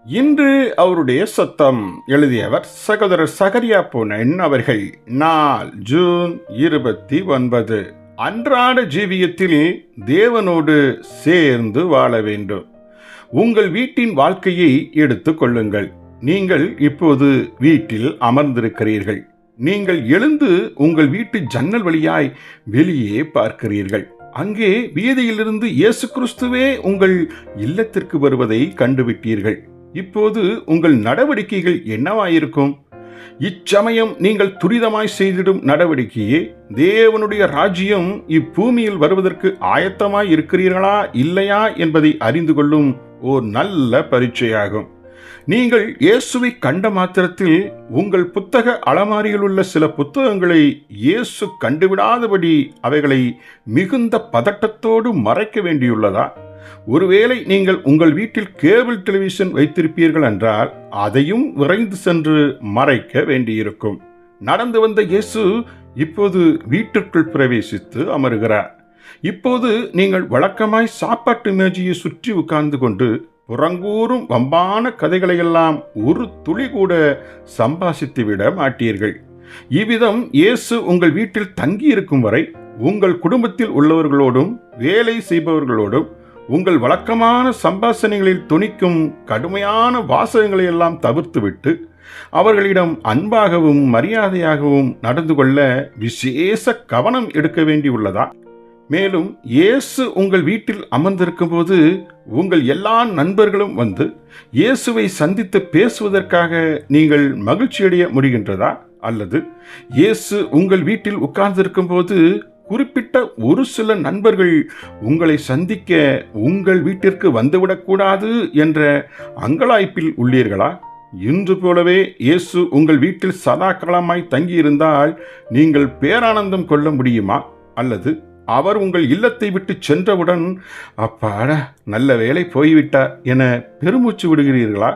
இன்று அவருடைய சத்தம். எழுதியவர் சகோதரர் சகரியா பொன்னன் அவர்கள். நாள் ஜூன் 29. அன்றாட ஜீவியத்தில் தேவனோடு சேர்ந்து வாழ வேண்டும். உங்கள் வீட்டின் வாழ்க்கையை எடுத்துக் கொள்ளுங்கள். நீங்கள் இப்போது வீட்டில் அமர்ந்திருக்கிறீர்கள். நீங்கள் எழுந்து உங்கள் வீட்டு ஜன்னல் வழியாய் வெளியே பார்க்கிறீர்கள். அங்கே வீதியிலிருந்து இயேசு கிறிஸ்துவே உங்கள் இல்லத்திற்கு வருவதை கண்டுவிட்டீர்கள். இப்போது உங்கள் நடவடிக்கைகள் என்னவாயிருக்கும்? இச்சமயம் நீங்கள் துரிதமாய் செய்திடும் நடவடிக்கையே தேவனுடைய ராஜ்யம் இப்பூமியில் வருவதற்கு ஆயத்தமாய் இருக்கிறீர்களா இல்லையா என்பதை அறிந்து கொள்ளும் ஓர் நல்ல பரீட்சையாகும். நீங்கள் இயேசுவை கண்ட மாத்திரத்தில் உங்கள் புத்தக அலமாரியில் உள்ள சில புத்தகங்களை இயேசு கண்டுவிடாதபடி அவைகளை மிகுந்த பதட்டத்தோடு மறைக்க வேண்டியுள்ளதா? ஒருவேளை நீங்கள் உங்கள் வீட்டில் கேபிள் டெலிவிஷன் வைத்திருப்பீர்கள் என்றால் அதையும் விரைந்து சென்று மறைக்க வேண்டியிருக்கும். நடந்து வந்த இயேசு இப்போது வீட்டிற்குள் பிரவேசித்து அமருகிறார். இப்போது நீங்கள் வழக்கமாய் சாப்பாட்டு மேஜையை சுற்றி உட்கார்ந்து கொண்டு புறங்கூறும் வம்பான கதைகளையெல்லாம் ஒரு துளி கூட சம்பாசித்து விட மாட்டீர்கள். இவ்விதம் இயேசு உங்கள் வீட்டில் தங்கி இருக்கும் வரை உங்கள் குடும்பத்தில் உள்ளவர்களோடும் வேலை செய்பவர்களோடும் உங்கள் வழக்கமான சம்பாஷணைகளில் துணிக்கும் கடுமையான வாசகங்களை எல்லாம் தவிர்த்துவிட்டு அவர்களிடம் அன்பாகவும் மரியாதையாகவும் நடந்து கொள்ள விசேஷ கவனம் எடுக்க வேண்டியுள்ளதா? மேலும் இயேசு உங்கள் வீட்டில் அமர்ந்திருக்கும் போது உங்கள் எல்லா நண்பர்களும் வந்து இயேசுவை சந்தித்து பேசுவதற்காக நீங்கள் மகிழ்ச்சியடைய முடிகின்றதா? அல்லது இயேசு உங்கள் வீட்டில் உட்கார்ந்திருக்கும் போது குறிப்பிட்ட ஒரு சில நண்பர்கள் உங்களை சந்திக்க உங்கள் வீட்டிற்கு வந்துவிடக்கூடாது என்ற அங்கலாய்ப்பில் உள்ளீர்களா? இன்று போலவே இயேசு உங்கள் வீட்டில் சதாகாலமாய் தங்கியிருந்தால் நீங்கள் பேரானந்தம் கொள்ள முடியுமா? அல்லது அவர் உங்கள் இல்லத்தை விட்டு சென்றவுடன் அப்பாடா நல்ல வேலை போய்விட்டார் என பெருமூச்சு விடுகிறீர்களா?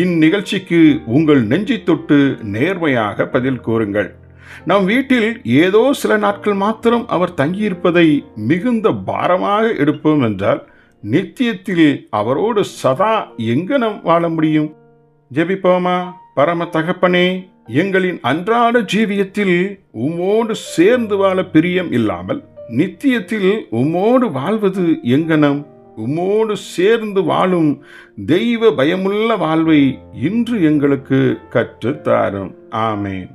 இந்நிகழ்ச்சிக்கு உங்கள் நெஞ்சை தொட்டு நேர்மையாக பதில் கூறுங்கள். நம் வீட்டில் ஏதோ சில நாட்கள் மாத்திரம் அவர் தங்கியிருப்பதை மிகுந்த பாரமாக எடுப்போம் என்றால் நித்தியத்தில் அவரோடு சதா எங்க நாம் வாழ முடியும்? ஜெபிப்போமா? பரம தகப்பனே, எங்களின் அன்றாட ஜீவியத்தில் உம்மோடு சேர்ந்து வாழ பிரியம் இல்லாமல் நித்தியத்தில் உம்மோடு வாழ்வது எங்கனம்? உம்மோடு சேர்ந்து வாழும் தெய்வ பயமுள்ள வாழ்வை இன்று எங்களுக்கு கற்றுத்தாரும். ஆமேன்.